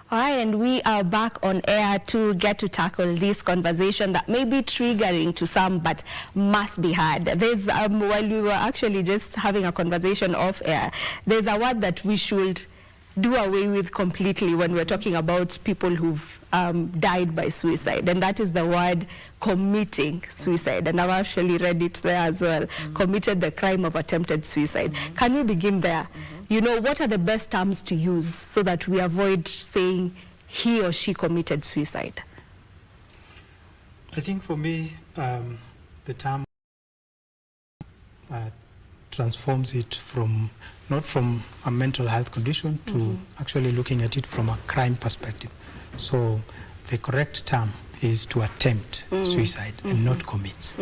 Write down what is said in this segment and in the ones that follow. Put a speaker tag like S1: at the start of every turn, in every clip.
S1: All right, and we are back on air to get to tackle this conversation that may be triggering to some but must be had. There's, while we were actually just having a conversation off air, there's a word that we should do away with completely when we're talking about people who've died by suicide, and that is the word committing suicide. And I've actually read it there as well. Committed the crime of attempted suicide. Can we begin there? You know, what are the best terms to use so that we avoid saying he or she committed suicide?
S2: I think for me, the term transforms it from, not from a mental health condition to actually looking at it from a crime perspective. So the correct term is to attempt suicide and not commit.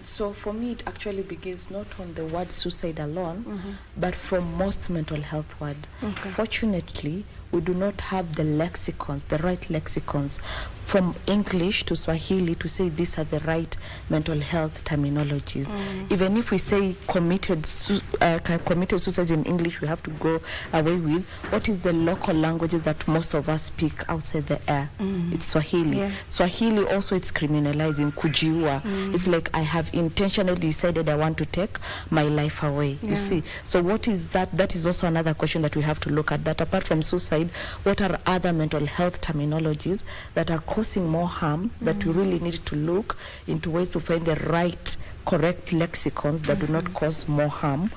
S3: So for me, it actually begins not on the word suicide alone, but from most mental health words. Fortunately, we do not have the lexicons, the right lexicons, from English to Swahili to say these are the right mental health terminologies. Even if we say committed suicide in English, we have to go away with what is the local languages that most of us speak outside the air. It's Swahili. Swahili also, it's criminalizing kujiua. It's like I have intentionally decided I want to take my life away. You see. So what is that? That is also another question that we have to look at. That apart from suicide, what are other mental health terminologies that are causing more harm that we really need to look into ways to find the right, correct lexicons that do not cause more harm,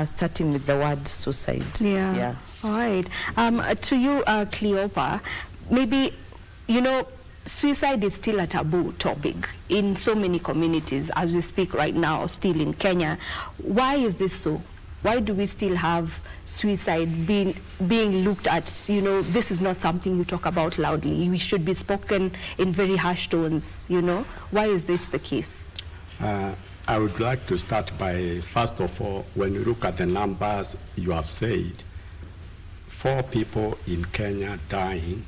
S3: starting with the word suicide.
S1: All right. To you, Cleopa, maybe, you know, suicide is still a taboo topic in so many communities as we speak right now, still in Kenya. Why is this so? Why do we still have suicide being looked at? You know, this is not something you talk about loudly. We should be spoken in very harsh tones, you know. Why is this the case?
S4: I would like to start by, first of all, when you look at the numbers you have said, 4 people in Kenya dying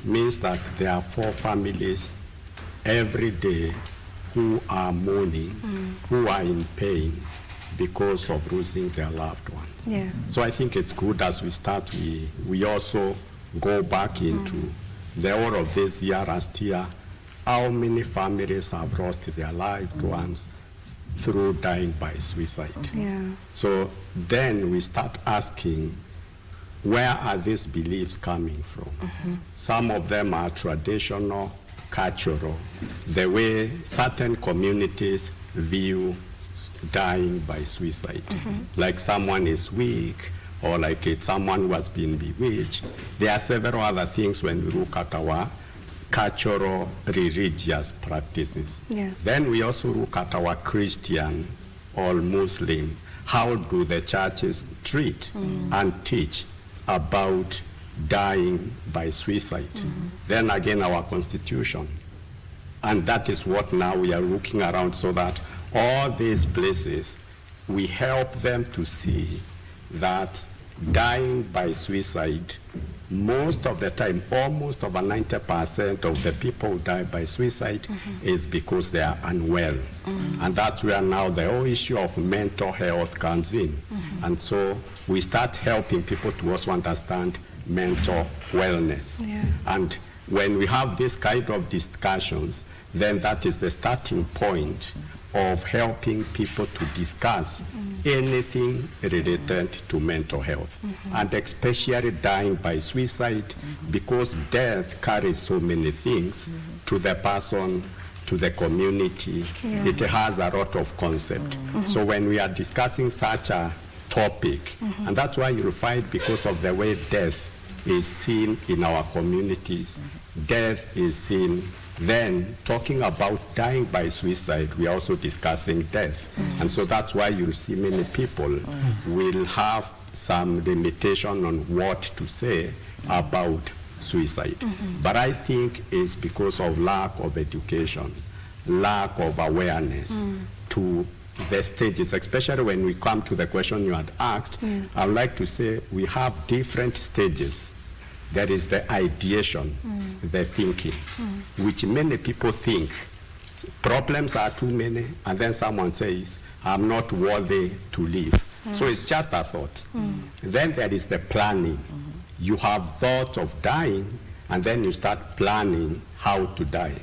S4: means that there are 4 families every day who are mourning, who are in pain because of losing their loved ones. So I think it's good as we start, we also go back into the whole of this year, last year, how many families have lost their loved ones through dying by suicide. So then we start asking, where are these beliefs coming from? Some of them are traditional, cultural, the way certain communities view dying by suicide. Like someone is weak, or like it's someone who has been bewitched. There are several other things when we look at our cultural religious practices. Then we also look at our Christian or Muslim. How do the churches treat and teach about dying by suicide? Then again, our constitution. And that is what now we are looking around, so that all these places, we help them to see that dying by suicide, most of the time, almost over 90% of the people who die by suicide is because they are unwell. And that's where now the whole issue of mental health comes in. And so we start helping people to also understand mental wellness. And when we have this kind of discussions, then that is the starting point of helping people to discuss anything related to mental health, and especially dying by suicide, because death carries so many things to the person, to the community. It has a lot of concept. So when we are discussing such a topic, and that's why you'll find, because of the way death is seen in our communities, death is seen. Then, talking about dying by suicide, we are also discussing death. And so that's why you see many people will have some limitation on what to say about suicide. But I think it's because of lack of education, lack of awareness to the stages, especially when we come to the question you had asked. I would like to say we have different stages. There is the ideation, the thinking, which many people think problems are too many, and then someone says, I'm not worthy to live. So it's just a thought. Then there is the planning. you have thought of dying, and then you start planning how to die.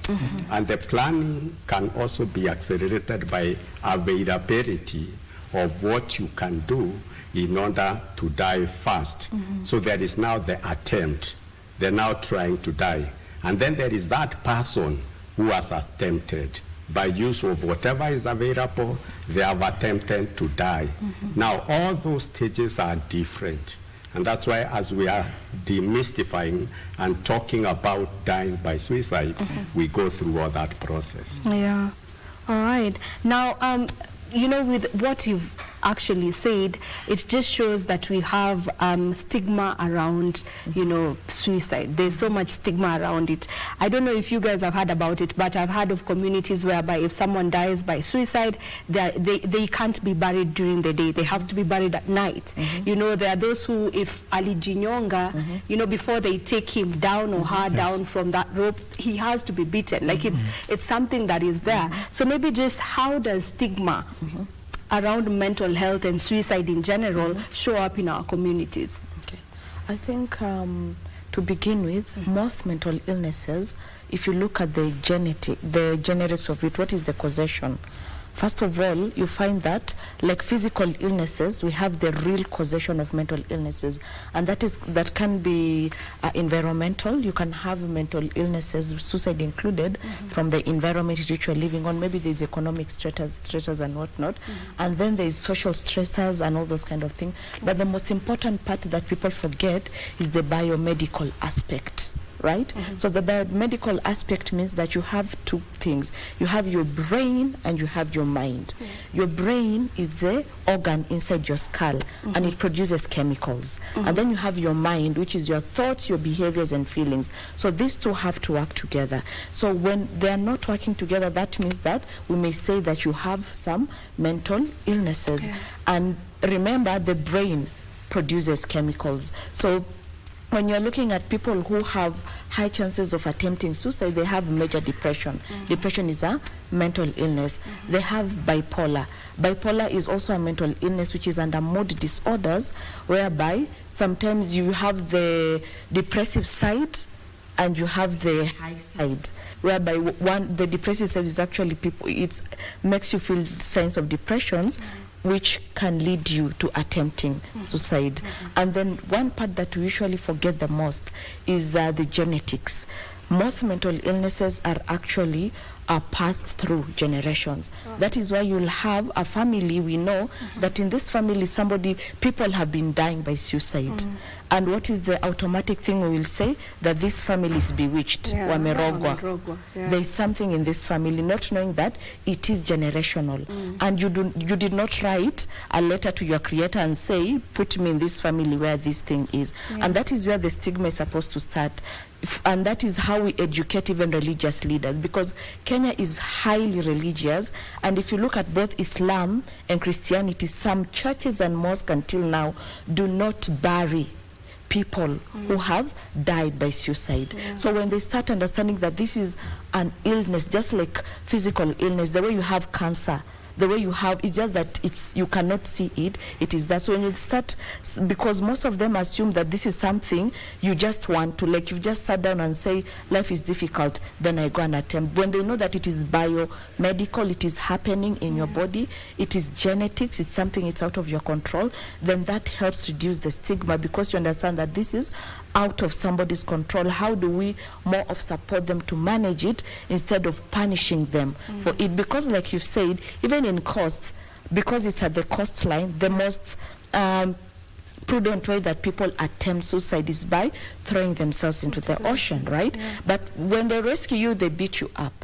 S4: And the planning can also be accelerated by availability of what you can do in order to die fast. So there is now the attempt. They're now trying to die. And then there is that person who has attempted. By use of whatever is available, they have attempted to die. Now, all those stages are different. And that's why as we are demystifying and talking about dying by suicide, we go through all that process.
S1: Yeah. All right. Now, you know, with what you've actually said, it just shows that we have stigma around, you know, suicide. There's so much stigma around it. I don't know if you guys have heard about it, but I've heard of communities whereby if someone dies by suicide, they can't be buried during the day. They have to be buried at night. You know, there are those who, if Ali Jinyonga, you know, before they take him down or her down from that rope, he has to be beaten. Like it's something that is there. So maybe just how does stigma around mental health and suicide in general show up in our communities?
S3: Okay. I think to begin with, most mental illnesses, if you look at the genetics of it, what is the causation? First of all, you find that, like physical illnesses, we have the real causation of mental illnesses, and that can be environmental. You can have mental illnesses, suicide included, from the environment that you're living on. Maybe there's economic stressors and whatnot, and then there's social stressors and all those kind of things. But the most important part that people forget is the biomedical aspect. Right? So the biomedical aspect means that you have two things. You have your brain and you have your mind. Your brain is the organ inside your skull, and it produces chemicals. And then you have your mind, which is your thoughts, your behaviors, and feelings. So these two have to work together. So when they are not working together, that means that we may say that you have some mental illnesses. And remember, the brain produces chemicals. So when you're looking at people who have high chances of attempting suicide, they have major depression. Depression is a mental illness. They have bipolar. Bipolar is also a mental illness, which is under mood disorders, whereby sometimes you have the depressive side and you have the high side, whereby the depressive side is actually it makes you feel signs of depressions, which can lead you to attempting suicide. And then one part that we usually forget the most is the genetics. Most mental illnesses are actually passed through generations. That is why you'll have a family, we know that in this family people have been dying by suicide. And what is the automatic thing we will say? That this family is bewitched, wamerogwa. There is something in this family, not knowing that it is generational. And you did not write a letter to your creator and say, put me in this family where this thing is. And that is where the stigma is supposed to start. And that is how we educate even religious leaders, because Kenya is highly religious, and if you look at both Islam and Christianity, some churches and mosques until now do not bury people who have died by suicide. So when they start understanding that this is an illness, just like physical illness, the way you have cancer, the way you have, it's just that you cannot see it. It is that. So when you start, because most of them assume that this is something you just want to, like you've just sat down and say, life is difficult, then I go and attempt. When they know that it is biomedical, it is happening in your body, it is genetics, it's something, it's out of your control, then that helps reduce the stigma, because you understand that this is out of somebody's control. How do we more of support them to manage it instead of punishing them for it? Because like you've said, even in cost, because it's at the cost line, the most prudent way that people attempt suicide is by throwing themselves into the ocean, right? But when they rescue you, they beat you up.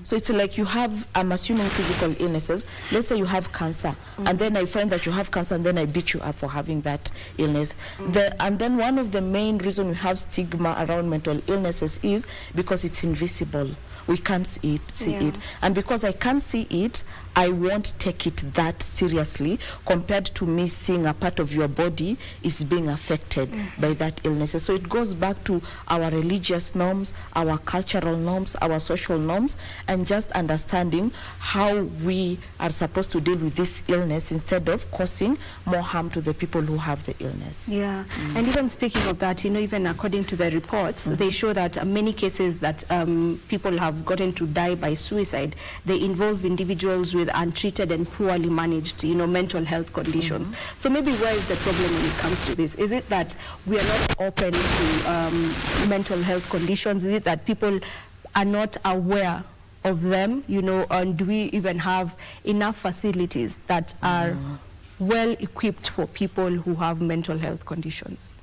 S3: So it's like you have, I'm assuming physical illnesses. Let's say you have cancer, and then I find that you have cancer, and then I beat you up for having that illness. And then one of the main reasons we have stigma around mental illnesses is because it's invisible. we can't see it. And because I can't see it, I won't take it that seriously compared to me seeing a part of your body is being affected by that illness. So it goes back to our religious norms, our cultural norms, our social norms, and just understanding how we are supposed to deal with this illness instead of causing more harm to the people who have the illness.
S1: Yeah, and even speaking of that, you know, even according to the reports, they show that many cases that people have gotten to die by suicide, they involve individuals with untreated and poorly managed, you know, mental health conditions. So maybe where is the problem when it comes to this? Is it that we are not open to mental health conditions? Is it that people are not aware of them, you know, and do we even have enough facilities that are well equipped for people who have mental health conditions?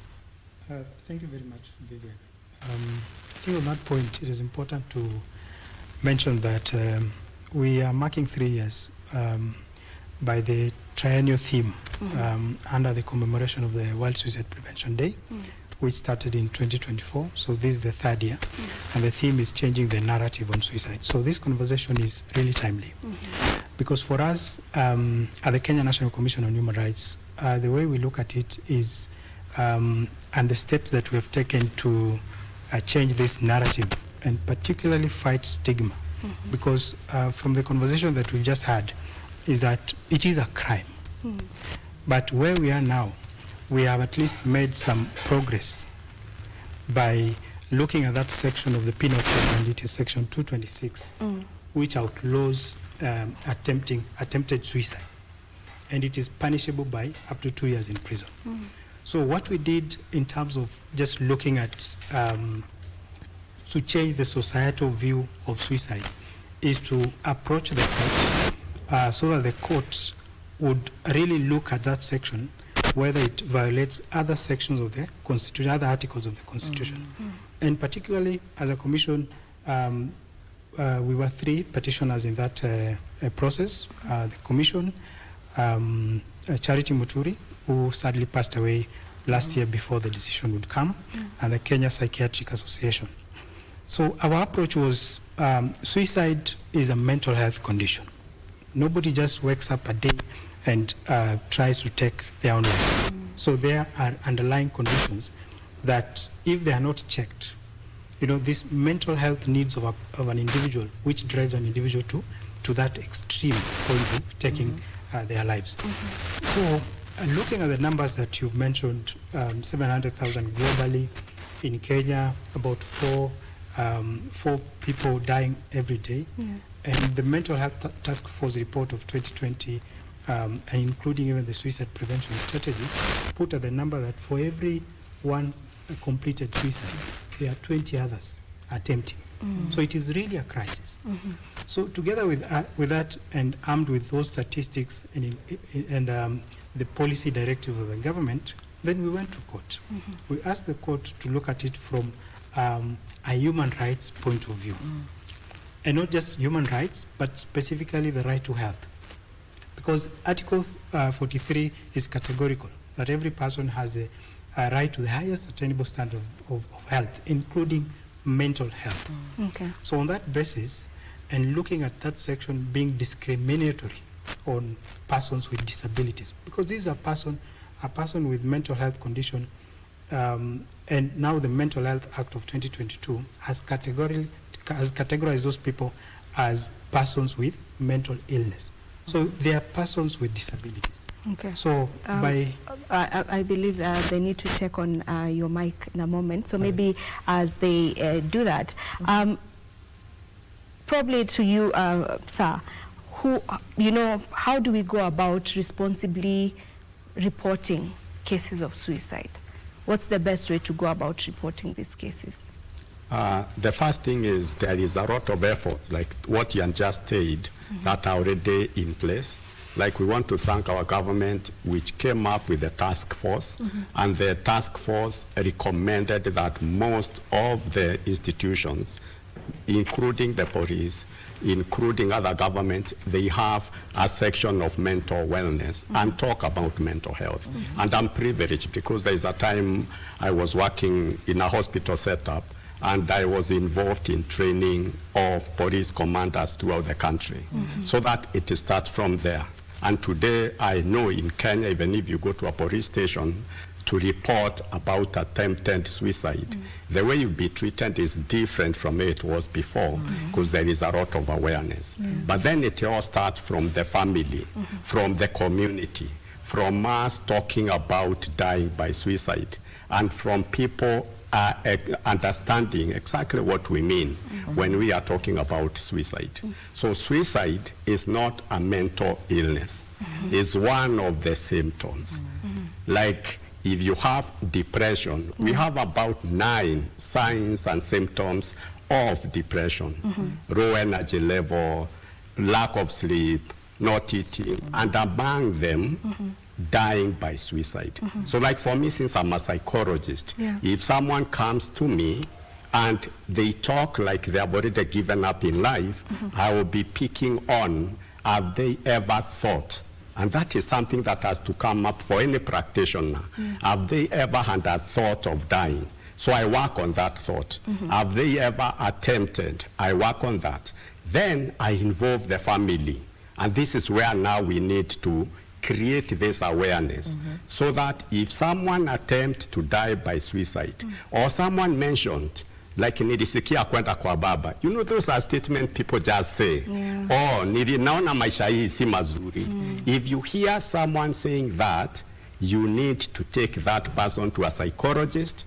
S2: Thank you very much, Vivian. I think on that point, it is important to mention that we are marking 3 years by the triennial theme under the commemoration of the World Suicide Prevention Day, which started in 2024. So this is the 3rd year, and the theme is changing the narrative on suicide. So this conversation is really timely, because for us at the Kenya National Commission on Human Rights, the way we look at it is, and the steps that we have taken to change this narrative and particularly fight stigma, because from the conversation that we've just had is that it is a crime. But where we are now, we have at least made some progress by looking at that section of the penal code, and it is section 226, which outlaws attempted suicide, and it is punishable by up to 2 years in prison. So what we did in terms of just looking at to change the societal view of suicide is to approach the court so that the court would really look at that section, whether it violates other sections of the Constitution, other articles of the Constitution. And particularly as a commission, we were 3 petitioners in that process. The commission, Charity Muturi, who sadly passed away last year before the decision would come, and the Kenya Psychiatric Association. So our approach was, suicide is a mental health condition. Nobody just wakes up a day and tries to take their own life. So there are underlying conditions that, if they are not checked, you know, this mental health needs of an individual, which drives an individual to that extreme point of taking their lives. So looking at the numbers that you've mentioned, 700,000 globally, in Kenya, about 4 people dying every day. And the Mental Health Task Force report of 2020, and including even the suicide prevention strategy, put at the number that for every one completed suicide, there are 20 others attempting. So it is really a crisis. So together with that, and armed with those statistics and the policy directive of the government, then we went to court. We asked the court to look at it from a human rights point of view. And not just human rights, but specifically the right to health. Because Article 43 is categorical, that every person has a right to the highest attainable standard of health, including mental health. So on that basis, and looking at that section being discriminatory on persons with disabilities, because this is a person with mental health condition, and now the Mental Health Act of 2022 has categorized those people as persons with mental illness. So they are persons with disabilities. So
S1: I believe they need to check on your mic in a moment. So maybe as they do that, probably to you, sir, how do we go about responsibly reporting cases of suicide? What's the best way to go about reporting these cases?
S4: The first thing is there is a lot of effort, like what Ian just said, that are already in place. Like, we want to thank our government, which came up with the task force, and the task force recommended that most of the institutions, including the police, including other governments, they have a section of mental wellness and talk about mental health. And I'm privileged because there is a time I was working in a hospital setup, and I was involved in training of police commanders throughout the country, so that it starts from there. And today I know in Kenya, even if you go to a police station to report about attempted suicide, the way you'll be treated is different from it was before, because there is a lot of awareness. But then it all starts from the family, from the community, from us talking about dying by suicide, and from people understanding exactly what we mean when we are talking about suicide. So suicide is not a mental illness. It's one of the symptoms. Like if you have depression, we have about 9 signs and symptoms of depression. Low energy level, lack of sleep, not eating, and among them, dying by suicide. So like for me, since I'm a psychologist, if someone comes to me and they talk like they have already given up in life, I will be picking on, have they ever thought? And that is something that has to come up for any practitioner. Have they ever had a thought of dying? So I work on that thought. Have they ever attempted? I work on that. Then I involve the family. And this is where now we need to create this awareness, so that if someone attempts to die by suicide, or someone mentioned, like nilisikia kwenda kwa baba, you know, those are statements people just say, oh, naona maisha hii si mazuri. If you hear someone saying that, you need to take that person to a psychologist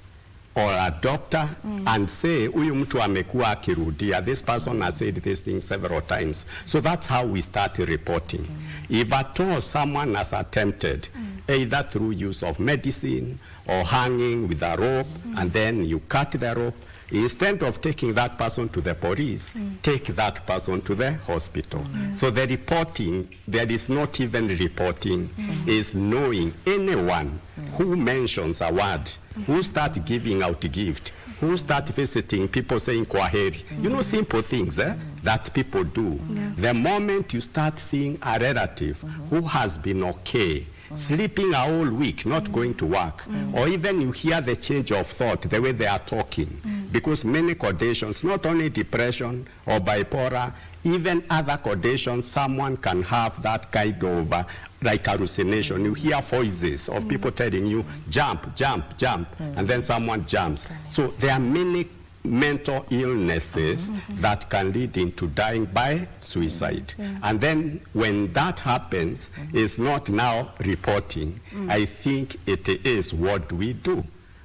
S4: or a doctor and say, huyu mtu amekuwa akirudia, this person has said this thing several times. So that's how we start reporting. If at all someone has attempted, either through use of medicine or hanging with a rope, and then you cut the rope, instead of taking that person to the police, take that person to the hospital. So the reporting, there is not even reporting, is knowing anyone who mentions a word, who starts giving out a gift, who start visiting people saying kwaheri. You know, simple things that people do. The moment you start seeing a relative who has been okay, sleeping a whole week, not going to work, or even you hear the change of thought, the way they are talking, because many conditions, not only depression or bipolar, even other conditions, someone can have that kind of like hallucination. You hear voices of people telling you, jump, jump, jump, and then someone jumps. So there are many mental illnesses that can lead into dying by suicide. And then when that happens, it's not now reporting. I think it is what we do.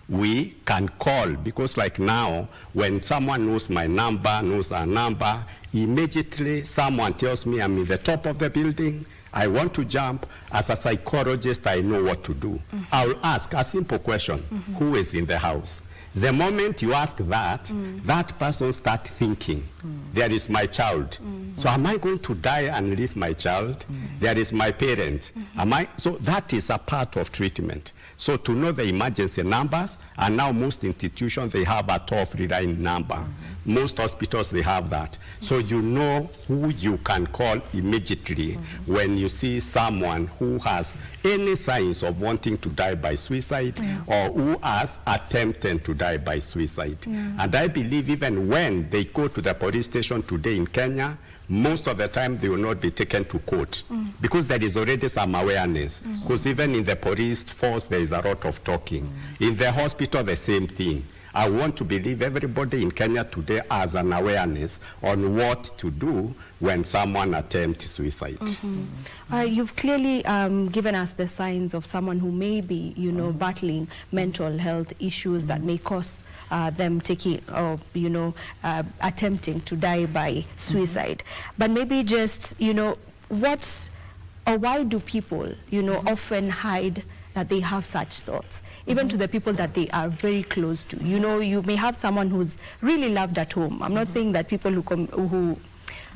S4: We can call, because like now, when someone knows my number, knows our number, immediately someone tells me I'm in the top of the building, I want to jump. As a psychologist, I know what to do. I'll ask a simple question, who is in the house? The moment you ask that, that person starts thinking, there is my child. So am I going to die and leave my child? There is my parent. So that is a part of treatment. So to know the emergency numbers, and now most institutions, they have a toll-free line number. Most hospitals, they have that. So you know who you can call immediately when you see someone who has any signs of wanting to die by suicide, or who has attempted to die by suicide. And I believe even when they go to the police station today in Kenya, most of the time they will not be taken to court, because there is already some awareness. Because even in the police force, there is a lot of talking. In the hospital, the same thing. I want to believe everybody in Kenya today has an awareness on what to do when someone attempts suicide.
S1: You've clearly given us the signs of someone who may be, you know, battling mental health issues that may cause them taking or, you know, attempting to die by suicide. But maybe just, you know, why do people, you know, often hide that they have such thoughts, even to the people that they are very close to? You know, you may have someone who's really loved at home. I'm not saying that people who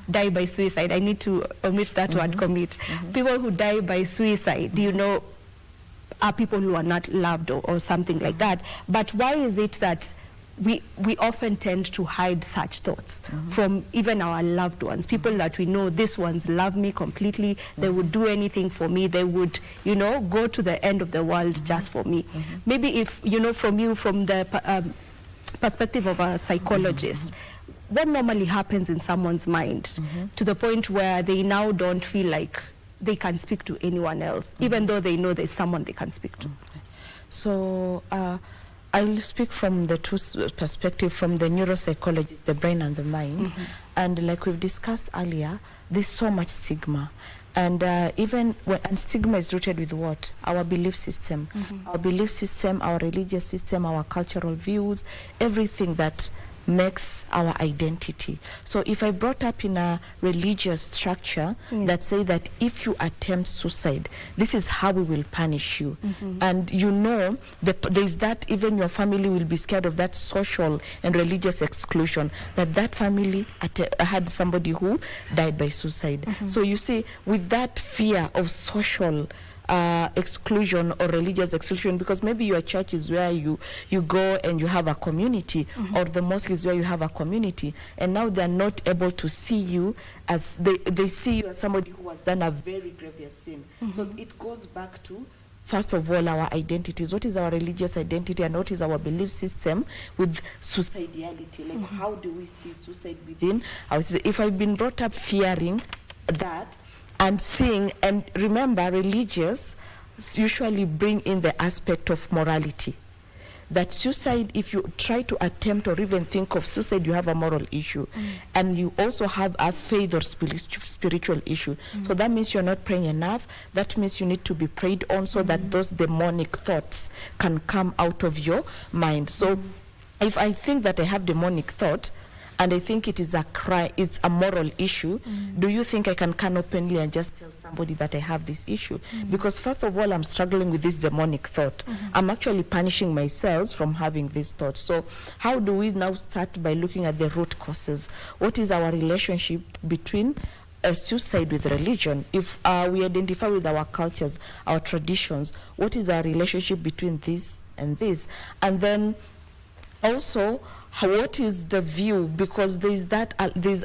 S1: die by suicide, I need to omit that word, commit. People who die by suicide, you know, are people who are not loved or something like that. But why is it that we often tend to hide such thoughts from even our loved ones, people that we know, these ones love me completely, they would do anything for me, they would, you know, go to the end of the world just for me. Maybe if, you know, from the perspective of a psychologist, what normally happens in someone's mind to the point where they now don't feel like they can speak to anyone else, even though they know there's someone they can speak to?
S3: So I'll speak from the two perspective, from the neuropsychologist, the brain and the mind. And like we've discussed earlier, there's so much stigma. And even when, and stigma is rooted with what? Our belief system. Our belief system, our religious system, our cultural views, everything that makes our identity. So if I brought up in a religious structure that say that if you attempt suicide, this is how we will punish you. And you know, there's that even your family will be scared of that social and religious exclusion, that family had somebody who died by suicide. So you see, with that fear of social exclusion or religious exclusion, because maybe your church is where you go and you have a community, or the mosque is where you have a community, and now they're not able to see you as they see you as somebody who has done a very grievous sin. So it goes back to, first of all, our identities. What is our religious identity and what is our belief system with suicidality? Like how do we see suicide within? If I've been brought up fearing that, and seeing, and remember, religious usually bring in the aspect of morality. That suicide, if you try to attempt or even think of suicide, you have a moral issue. And you also have a faith or spiritual issue. So that means you're not praying enough. That means you need to be prayed on so that those demonic thoughts can come out of your mind. So if I think that I have demonic thought, and I think it is a crime, it's a moral issue, do you think I can come openly and just tell somebody that I have this issue? Because first of all, I'm struggling with this demonic thought. I'm actually punishing myself from having this thought. So how do we now start by looking at the root causes? What is our relationship between suicide with religion? If we identify with our cultures, our traditions, what is our relationship between this and this? And then also, what is the view? Because there's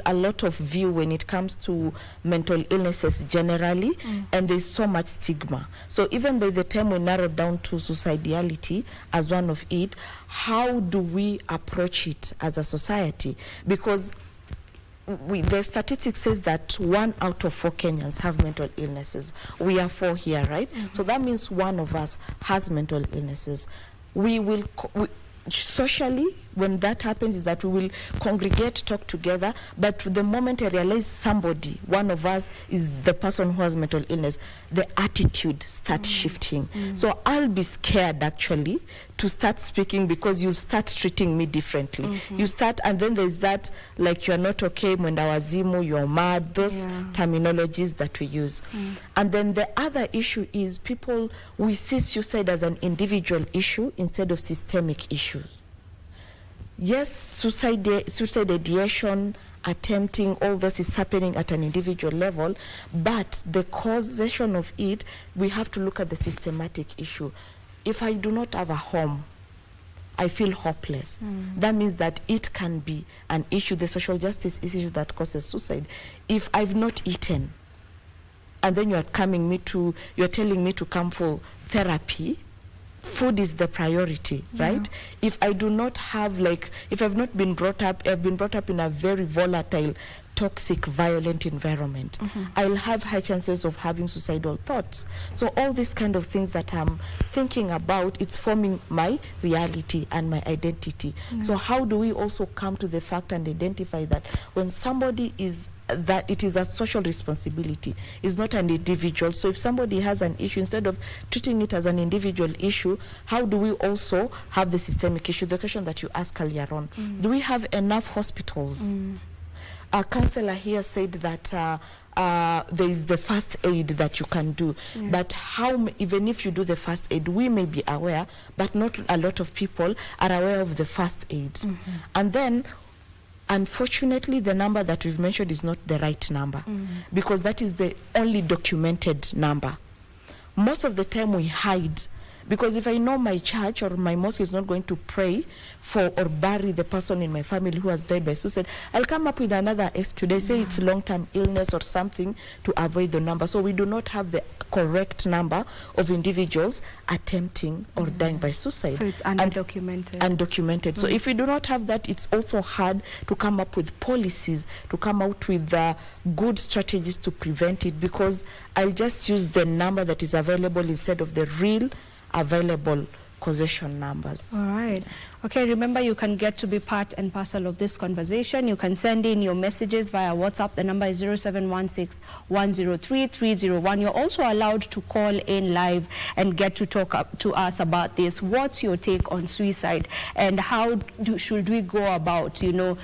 S3: a lot of view when it comes to mental illnesses generally, and there's so much stigma. So even by the time we narrow down to suicidality as one of it, how do we approach it as a society? Because the statistics says that 1 out of 4 Kenyans have mental illnesses. We are 4 here, right? So that means one of us has mental illnesses. Socially, when that happens, is that we will congregate, talk together, but the moment I realize somebody, one of us is the person who has mental illness, the attitude starts shifting. So I'll be scared actually to start speaking, because you'll start treating me differently. You start, and then there's that, like, you're not okay, mwenda wazimu, you're mad, those terminologies that we use. And then the other issue is we see suicide as an individual issue instead of systemic issue. Yes, suicide ideation, attempting, all this is happening at an individual level, but the causation of it, we have to look at the systematic issue. If I do not have a home, I feel hopeless. That means that it can be an issue, the social justice issue that causes suicide. If I've not eaten, and then you're telling me to come for therapy, food is the priority, right? If I do not have, if I've not been brought up, I've been brought up in a very volatile, toxic, violent environment, I'll have high chances of having suicidal thoughts. So all these kind of things that I'm thinking about, it's forming my reality and my identity. So how do we also come to the fact and identify that when somebody is, that it is a social responsibility, it's not an individual. So if somebody has an issue, instead of treating it as an individual issue, how do we also have the systemic issue? The question that you asked earlier on, do we have enough hospitals? A counselor here said that there is the first aid that you can do, but how, even if you do the first aid, we may be aware, but not a lot of people are aware of the first aid. And then, unfortunately, the number that we've mentioned is not the right number, because that is the only documented number. Most of the time we hide Because if I know my church or my mosque is not going to pray for or bury the person in my family who has died by suicide, I'll come up with another excuse. They say it's long-term illness or something to avoid the number. So we do not have the correct number of individuals attempting or dying by suicide.
S1: So it's undocumented.
S3: Undocumented. So if we do not have that, it's also hard to come up with policies, to come out with good strategies to prevent it, because I'll just use the number that is available instead of the real available causation numbers.
S1: All right. Okay, remember you can get to be part and parcel of this conversation. You can send in your messages via WhatsApp. The number is 0716-103-301. You're also allowed to call in live and get to talk to us about this. What's your take on suicide, and how should we go about,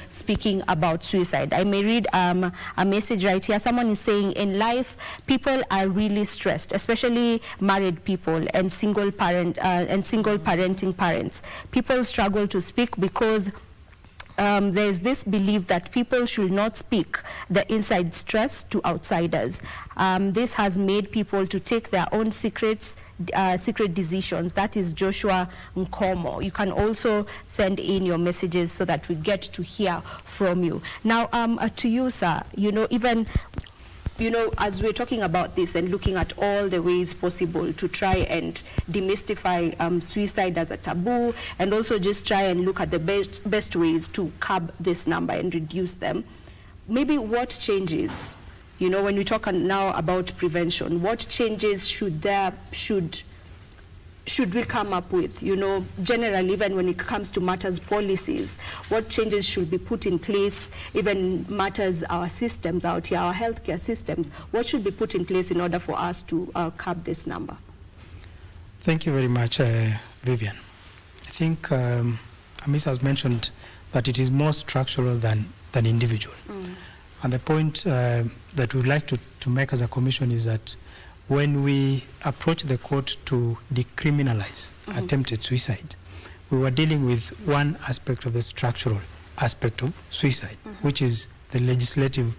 S1: speaking about suicide? I may read a message right here. Someone is saying, in life, people are really stressed, especially married people and single parenting parents. People struggle to speak because there's this belief that people should not speak the inside stress to outsiders. This has made people to take their own secret decisions. That is Joshua Nkomo. You can also send in your messages so that we get to hear from you. Now, to you, sir, even as we're talking about this and looking at all the ways possible to try and demystify suicide as a taboo, and also just try and look at the best ways to curb this number and reduce them, maybe what changes, when we talk now about prevention, what changes should we come up with, generally, even when it comes to matters policies, what changes should be put in place, even matters our systems out here, our healthcare systems, what should be put in place in order for us to curb this number?
S2: Thank you very much, Vivian. I think Amis has mentioned that it is more structural than individual. And the point that we would like to make as a commission is that when we approach the court to decriminalize attempted suicide, we were dealing with one aspect of the structural aspect of suicide, which is the legislative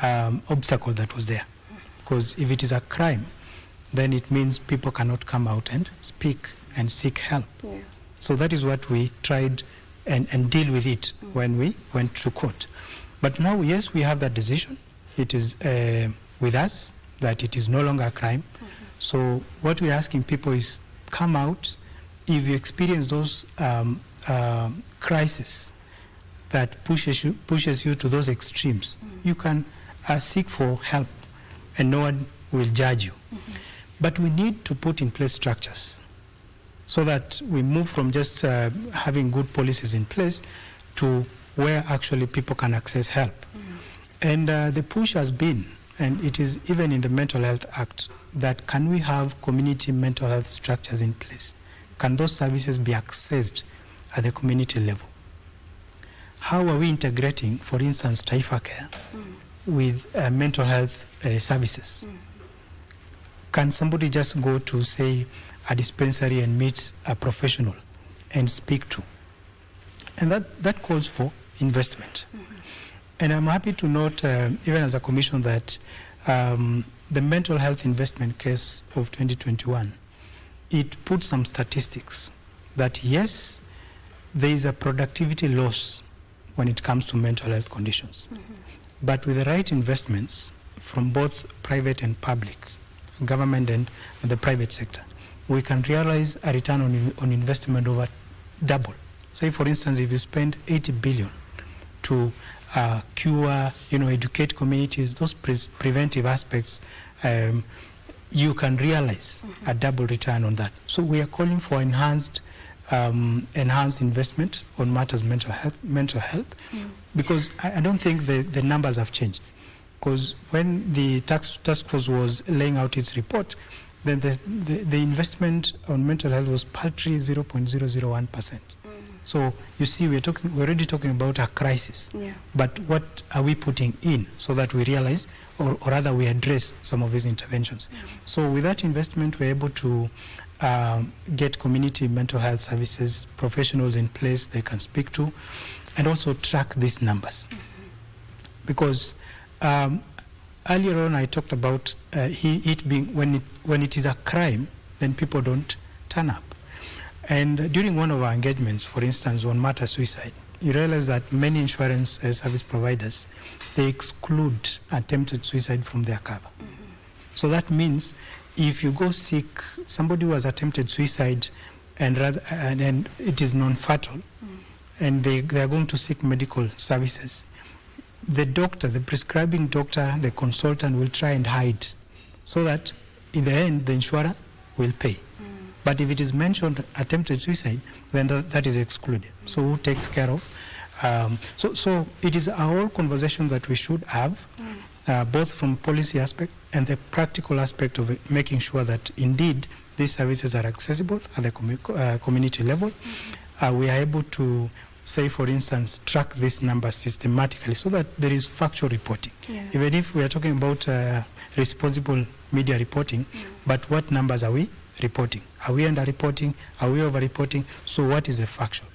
S2: obstacle that was there. Because if it is a crime, then it means people cannot come out and speak and seek help. Yeah. So that is what we tried and deal with it when we went to court. But now, yes, we have that decision. It is with us that it is no longer a crime. So what we're asking people is, come out. If you experience those crises that pushes you to those extremes, you can seek for help and no one will judge you. But we need to put in place structures so that we move from just having good policies in place to where actually people can access help. And the push has been, and it is even in the Mental Health Act, that can we have community mental health structures in place? Can those services be accessed at the community level? How are we integrating, for instance, Taifa Care with mental health services? Can somebody just go to, say, a dispensary and meet a professional and speak to? And that calls for investment. And I'm happy to note, even as a commission, that the mental health investment case of 2021, it put some statistics that, yes, there is a productivity loss when it comes to mental health conditions. But with the right investments from both private and public, government and the private sector, we can realize a return on investment over double. Say, for instance, if you spend 80 billion to cure, educate communities, those preventive aspects, you can realize a double return on that. So we are calling for enhanced investment on matters mental health, because I don't think the numbers have changed. Because when the task force was laying out its report, then the investment on mental health was paltry 0.001%. So you see, we're already talking about a crisis. Yeah. But what are we putting in so that we realize, or rather we address some of these interventions? So with that investment, we're able to get community mental health services, professionals in place they can speak to, and also track these numbers. Because earlier on I talked about it being, when it is a crime, then people don't turn up. And during one of our engagements, for instance, on matter suicide, you realize that many insurance service providers, they exclude attempted suicide from their cover. So that means if you go seek somebody who has attempted suicide and it is non-fatal, and they are going to seek medical services, the doctor, the prescribing doctor, the consultant will try and hide so that in the end the insurer will pay. But if it is mentioned attempted suicide, then that is excluded. So who takes care of? So it is a whole conversation that we should have, both from policy aspect and the practical aspect of it, making sure that indeed these services are accessible at the community level. We are able to, say, for instance, track these numbers systematically so that there is factual reporting. Yeah. Even if we are talking about responsible media reporting, but what numbers are we reporting? Are we under-reporting? Are we over-reporting? So what is the factual?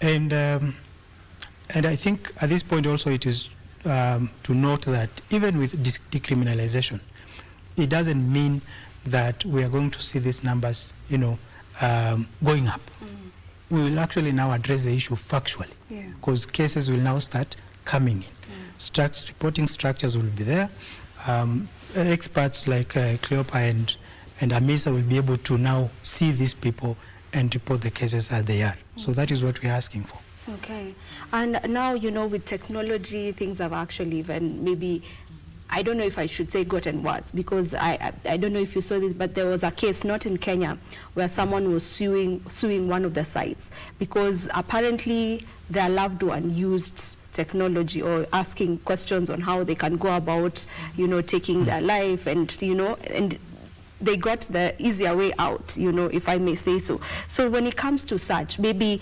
S2: And I think at this point also it is to note that even with decriminalization, it doesn't mean that we are going to see these numbers, going up. We will actually now address the issue factually, because cases will now start coming in. Reporting structures will be there. Experts like Cleopa and Amisa will be able to now see these people and report the cases as they are. So that is what we're asking for.
S1: Okay. And now, with technology, things have actually even maybe, I don't know if I should say gotten worse, because I don't know if you saw this, but there was a case, not in Kenya, where someone was suing one of the sites because apparently their loved one used technology or asking questions on how they can go about, taking their life, and and they got the easier way out, if I may say so. So when it comes to such, maybe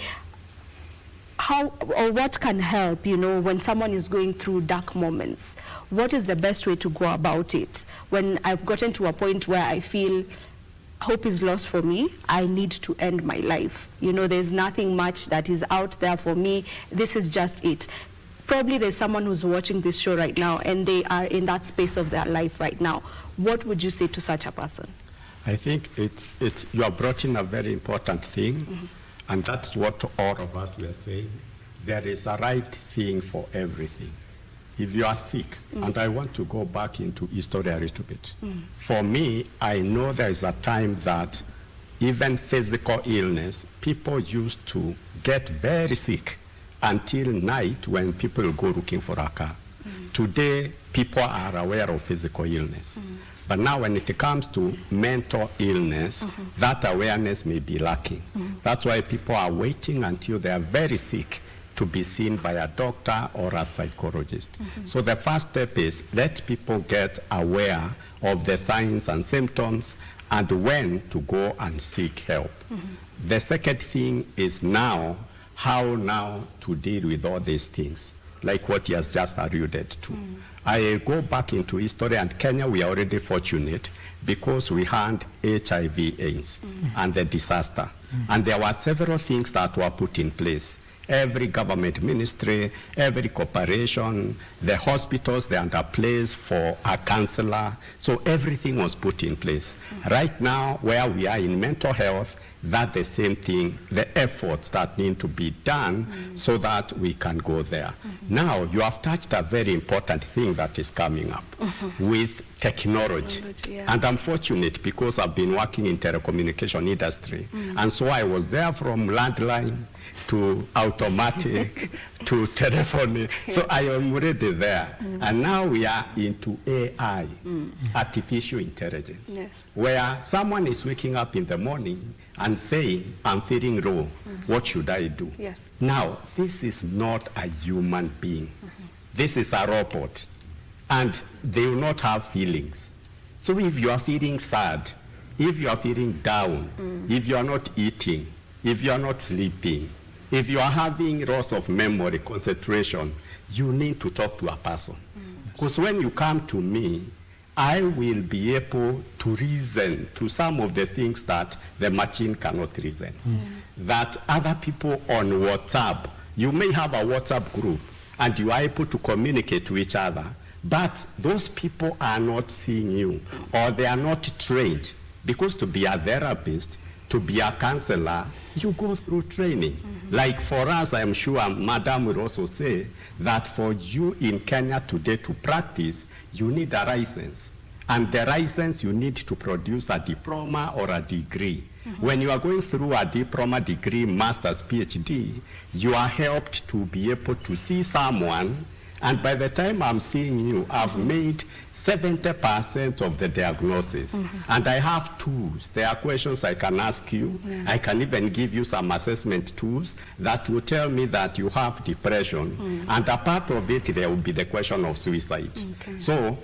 S1: how or what can help, when someone is going through dark moments? What is the best way to go about it? When I've gotten to a point where I feel hope is lost for me, I need to end my life. There's nothing much that is out there for me. This is just it. Probably there's someone who's watching this show right now and they are in that space of their life right now. What would you say to such a person?
S4: I think you have brought in a very important thing, and that's what all of us were saying. There is a right thing for everything. If you are sick, and I want to go back into history a little bit. For me, I know there is a time that even physical illness, people used to get very sick until night when people go looking for a car. Today, people are aware of physical illness. But now when it comes to mental illness, that awareness may be lacking. That's why people are waiting until they are very sick to be seen by a doctor or a psychologist. So the first step is let people get aware of the signs and symptoms and when to go and seek help. The second thing is how now to deal with all these things, like what he has just alluded to. I go back into history, and Kenya, we are already fortunate because we had HIV/AIDS and the disaster. And there were several things that were put in place. Every government ministry, every corporation, the hospitals, they had a place for a counselor. So everything was put in place. Right now, where we are in mental health, that's the same thing, the efforts that need to be done so that we can go there. Now, you have touched a very important thing that is coming up with technology. And I'm fortunate because I've been working in telecommunication industry. And so I was there from landline to automatic to telephony. So I am already there. And now we are into AI, artificial intelligence, where someone is waking up in the morning and saying, I'm feeling low, what should I do? Now, this is not a human being. This is a robot. And they will not have feelings. So if you are feeling sad, if you are feeling down, if you are not eating, if you are not sleeping, if you are having loss of memory, concentration, you need to talk to a person. Because when you come to me, I will be able to reason to some of the things that the machine cannot reason. That other people on WhatsApp, you may have a WhatsApp group and you are able to communicate to each other, but those people are not seeing you or they are not trained. Because to be a therapist, to be a counselor, you go through training. Like for us, I'm sure Madam will also say that for you in Kenya today to practice, you need a license. And the license, you need to produce a diploma or a degree. When you are going through a diploma, degree, master's, PhD, you are helped to be able to see someone, and by the time I'm seeing you, I've made 70% of the diagnosis. And I have tools. There are questions I can ask you. I can even give you some assessment tools that will tell me that you have depression. And a part of it, there will be the question of suicide. So,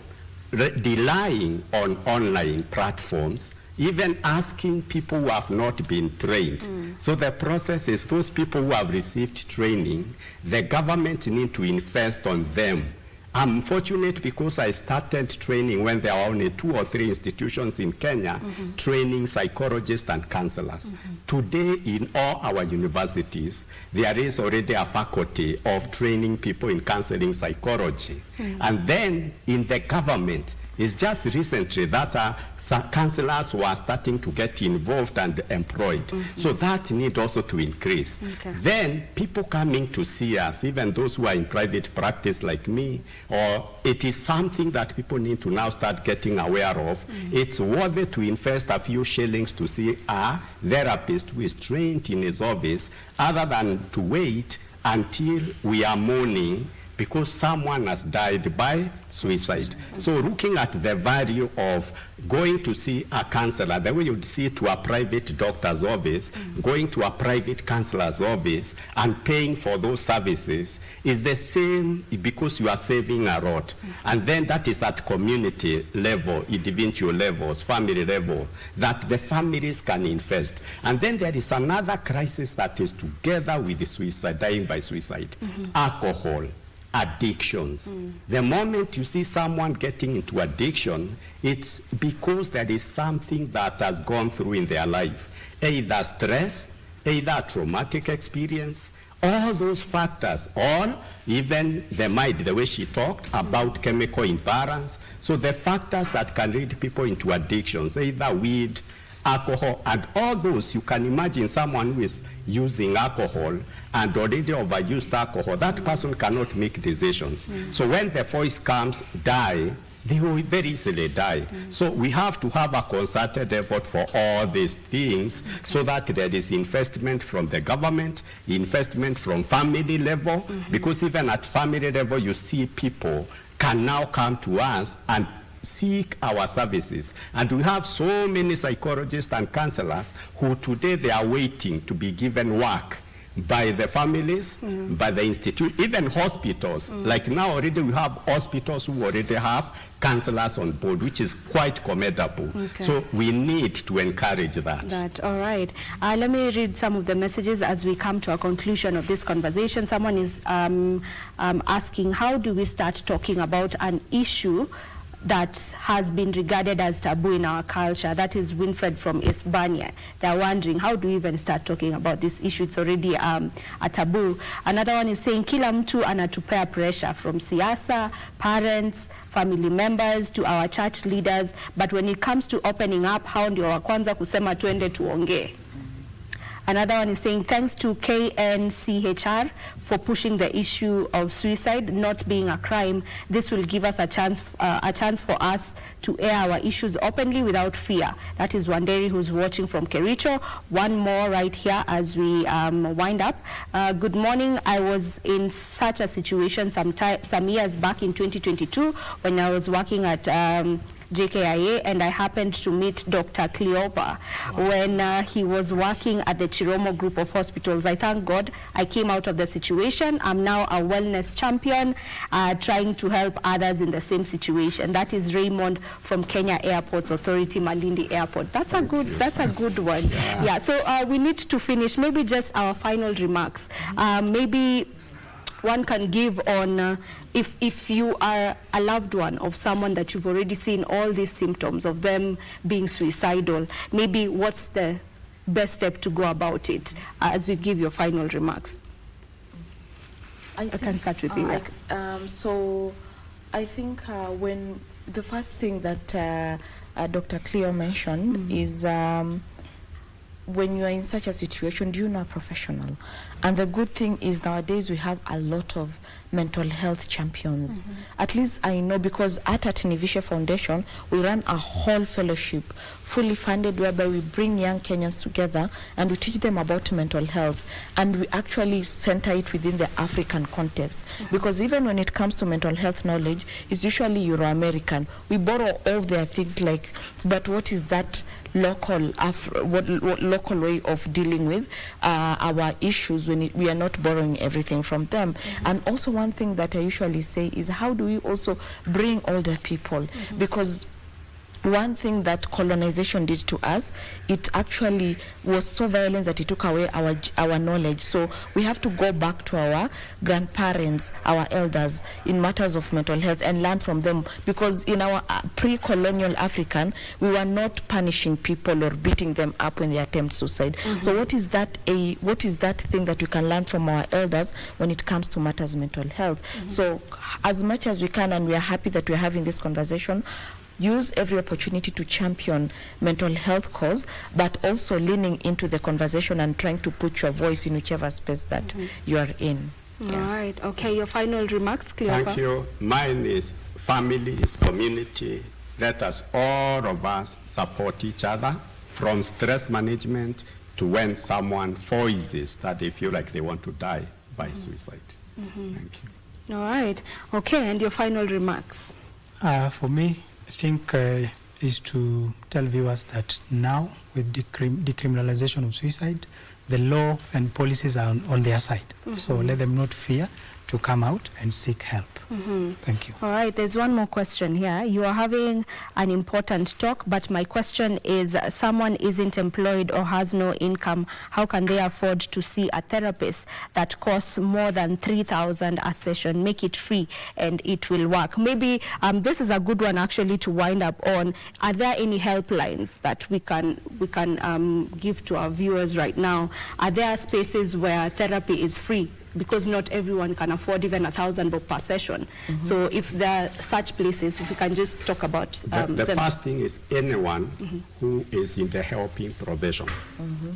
S4: relying on online platforms, even asking people who have not been trained. So the process is those people who have received training, the government need to invest on them. I'm fortunate because I started training when there were only 2 or 3 institutions in Kenya training psychologists and counselors. Today, in all our universities, there is already a faculty of training people in counseling psychology. And then in the government, it's just recently that some counselors were starting to get involved and employed. So that need also to increase. Then people coming to see us, even those who are in private practice like me, or it is something that people need to now start getting aware of. It's worth it to invest a few shillings to see a therapist who is trained in his office, other than to wait until we are mourning because someone has died by suicide. So looking at the value of going to see a counselor, the way you'd see to a private doctor's office, going to a private counselor's office and paying for those services is the same, because you are saving a lot. And then that is at community level, individual levels, family level, that the families can invest. And then there is another crisis that is together with the suicide, dying by suicide, alcohol. Addictions. The moment you see someone getting into addiction, it's because there is something that has gone through in their life. Either stress, either a traumatic experience, all those factors, or even the mind, the way she talked about chemical imbalance. So the factors that can lead people into addictions, either weed, alcohol, and all those, you can imagine someone who is using alcohol and already overused alcohol, that person cannot make decisions. So when the voice comes, die, they will very easily die. So we have to have a concerted effort for all these things, so that there is investment from the government, investment from family level, because even at family level, you see people can now come to us and seek our services. And we have so many psychologists and counselors who today they are waiting to be given work by the families, by the institute, even hospitals. Like now already we have hospitals who already have counselors on board, which is quite commendable. So we need to encourage that.
S1: All right. Let me read some of the messages as we come to a conclusion of this conversation. Someone is asking, how do we start talking about an issue that has been regarded as taboo in our culture? That is Winfred from Hispania. They're wondering, how do we even start talking about this issue? It's already a taboo. Another one is saying, kila mtu anatupea pressure, from siasa, parents, family members to our church leaders, but when it comes to opening up, hao ndio wa kwanza kusema twende tuongee. Another one is saying, thanks to KNCHR for pushing the issue of suicide not being a crime. This will give us a chance for us to air our issues openly without fear. That is Wanderi, who's watching from Kericho. One more right here as we wind up. Good morning. I was in such a situation some years back in 2022 when I was working at JKIA, and I happened to meet Dr. Cleopa when he was working at the Chiromo group of hospitals. I thank God I came out of the situation. I'm now a wellness champion, trying to help others in the same situation. That is Raymond from Kenya Airports Authority, Malindi Airport. That's a good one. Yeah. So we need to finish. Maybe just our final remarks. Maybe one can give on if you are a loved one of someone that you've already seen all these symptoms of them being suicidal, maybe what's the best step to go about it, as you give your final remarks? I can start with you.
S3: So I think when the first thing that Dr. Cleo mentioned is when you are in such a situation, do you know a professional? And the good thing is nowadays we have a lot of mental health champions. At least I know, because at Nivishe Foundation, we run a whole fellowship, fully funded, whereby we bring young Kenyans together and we teach them about mental health. And we actually center it within the African context. Because even when it comes to mental health knowledge, it's usually Euro-American. We borrow all their things like, but what is that local local way of dealing with our issues when we are not borrowing everything from them? And also one thing that I usually say is, how do we also bring older people? Because one thing that colonization did to us, it actually was so violent that it took away our knowledge. So we have to go back to our grandparents, our elders, in matters of mental health and learn from them. Because in our pre-colonial African, we were not punishing people or beating them up when they attempt suicide. So what is that thing that we can learn from our elders when it comes to matters mental health? So as much as we can, and we are happy that we're having this conversation, use every opportunity to champion mental health cause, but also leaning into the conversation and trying to put your voice in whichever space that you are in.
S1: All right. Okay, your final remarks, Cleopa?
S4: Thank you. Mine is family, is community. Let us, all of us, support each other, from stress management to when someone voices that they feel like they want to die by suicide. Thank you.
S1: All right. Okay, and your final remarks?
S2: For me, I think is to tell viewers that now with decriminalization of suicide, the law and policies are on their side. So let them not fear to come out and seek help. Thank you.
S1: All right, there's one more question here. You are having an important talk, but my question is, someone isn't employed or has no income. How can they afford to see a therapist that costs more than 3,000 a session? Make it free and it will work. Maybe this is a good one actually to wind up on. Are there any helplines that we can give to our viewers right now? Are there spaces where therapy is free? Because not everyone can afford even 1,000 bob per session. So if there are such places, if we can just talk about
S4: the first thing is anyone who is in the helping profession,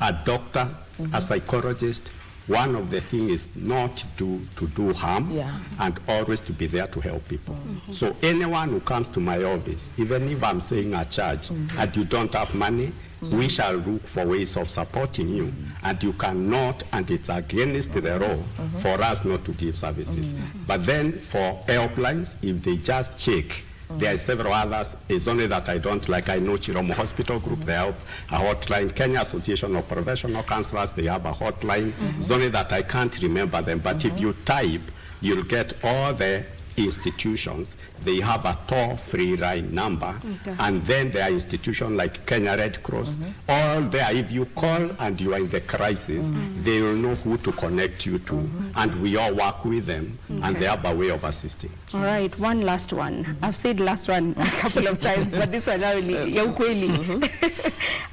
S4: a doctor, a psychologist. One of the things is not to do harm and always to be there to help people. So anyone who comes to my office, even if I'm saying a charge and you don't have money, we shall look for ways of supporting you. And you cannot, and it's against the law for us not to give services. But then for helplines, if they just check, there are several others. It's only that I don't like. I know Chiromo Hospital Group, they have a hotline. Kenya Association of Professional Counselors, they have a hotline. It's only that I can't remember them. But if you type, you'll get all the institutions. They have a toll-free line number. And then there are institutions like Kenya Red Cross. All there, if you call and you are in the crisis, they will know who to connect you to. And we all work with them, and they have a way of assisting.
S1: All right, one last one. I've said last one a couple of times, but this one really,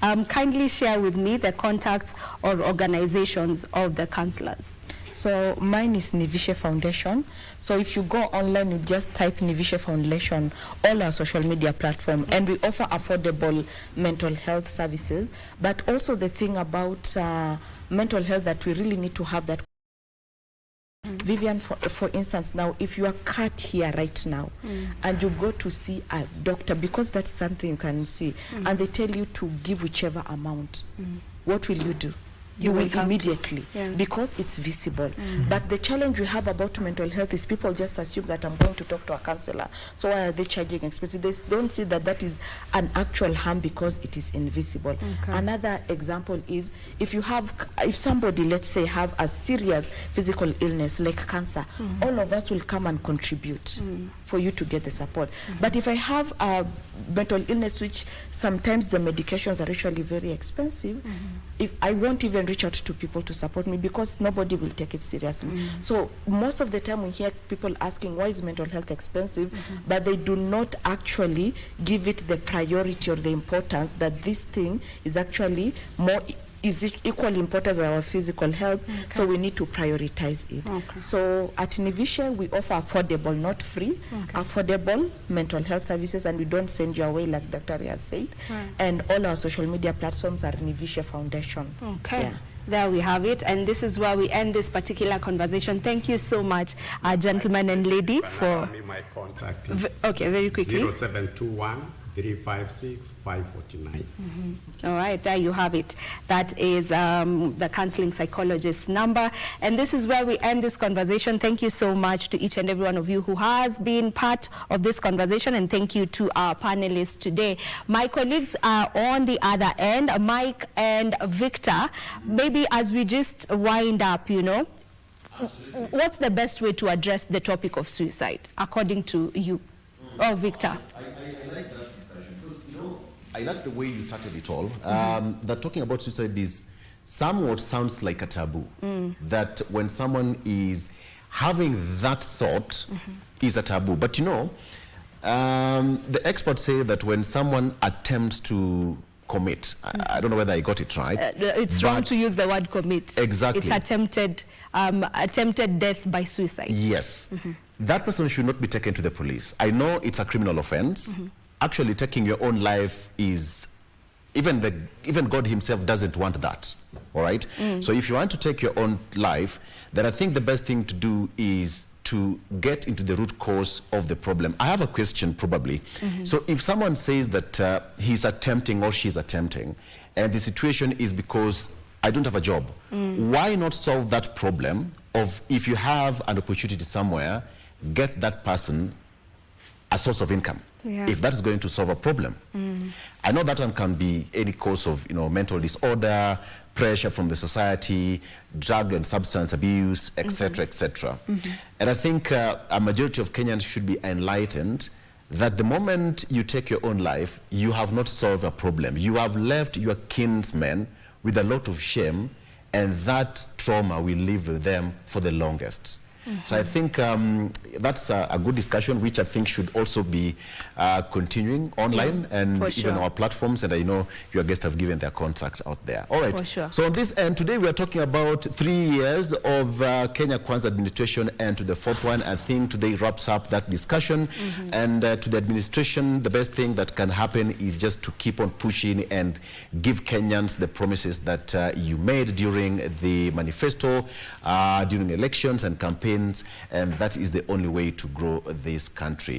S1: kindly share with me the contacts or organizations of the counselors.
S3: So mine is Nivishe Foundation. So if you go online, you just type Nivishe Foundation, all our social media platform, and we offer affordable mental health services. But also the thing about mental health that we really need to have that. Vivian, for instance, now if you are cut here right now and you go to see a doctor, because that's something you can see, and they tell you to give whichever amount, what will you do? You will immediately, because it's visible. But the challenge we have about mental health is people just assume that I'm going to talk to a counselor. So why are they charging expensive? They don't see that that is an actual harm because it is invisible. Another example is if somebody, let's say, have a serious physical illness like cancer, all of us will come and contribute for you to get the support. But if I have a mental illness, which sometimes the medications are actually very expensive, if I won't even reach out to people to support me because nobody will take it seriously. So most of the time we hear people asking, why is mental health expensive? But they do not actually give it the priority or the importance that this thing is actually more is equally important as our physical health, so we need to prioritize it. So at Nivishe, we offer affordable, not free, affordable mental health services, and we don't send you away like Dr. has said. And all our social media platforms are Nivishe Foundation.
S1: Okay.
S3: Yeah.
S1: There we have it, and this is where we end this particular conversation. Thank you so much, gentlemen and lady, for...
S4: My contact is
S1: okay, very quickly.
S4: 0721 356 549.
S1: All right, there you have it. That is the counseling psychologist's number. And this is where we end this conversation. Thank you so much to each and every one of you who has been part of this conversation. And thank you to our panelists today. My colleagues are on the other end, Mike and Victor. Maybe as we just wind up, you know, what's the best way to address the topic of suicide, according to you? Oh, Victor.
S5: I like that discussion because, you know, I like the way you started it all. That talking about suicide is somewhat sounds like a taboo. That when someone is having that thought is a taboo. But you know, the experts say that when someone attempts to commit, I don't know whether I got it right.
S1: It's wrong to use the word commit.
S5: Exactly.
S1: It's attempted death by suicide.
S5: Yes. That person should not be taken to the police. I know it's a criminal offense. Actually, taking your own life is, even God himself doesn't want that. All right? So if you want to take your own life, then I think the best thing to do is to get into the root cause of the problem. I have a question probably. So if someone says that he's attempting or she's attempting, and the situation is because I don't have a job, why not solve that problem of, if you have an opportunity somewhere, get that person a source of income, if that's going to solve a problem. I know that one can be any cause of, you know, mental disorder, pressure from the society, drug and substance abuse, etc., etc. And I think a majority of Kenyans should be enlightened that the moment you take your own life, you have not solved a problem. You have left your kinsmen with a lot of shame, and that trauma will live with them for the longest. So I think that's a good discussion, which I think should also be continuing online and even our platforms. And I know your guests have given their contacts out there. All right. So on this end, today we are talking about 3 years of Kenya Kwanza administration, and to the fourth one. I think today wraps up that discussion. And to the administration, the best thing that can happen is just to keep on pushing and give Kenyans the promises that you made during the manifesto, during elections and campaigns. And that is the only way to grow this country.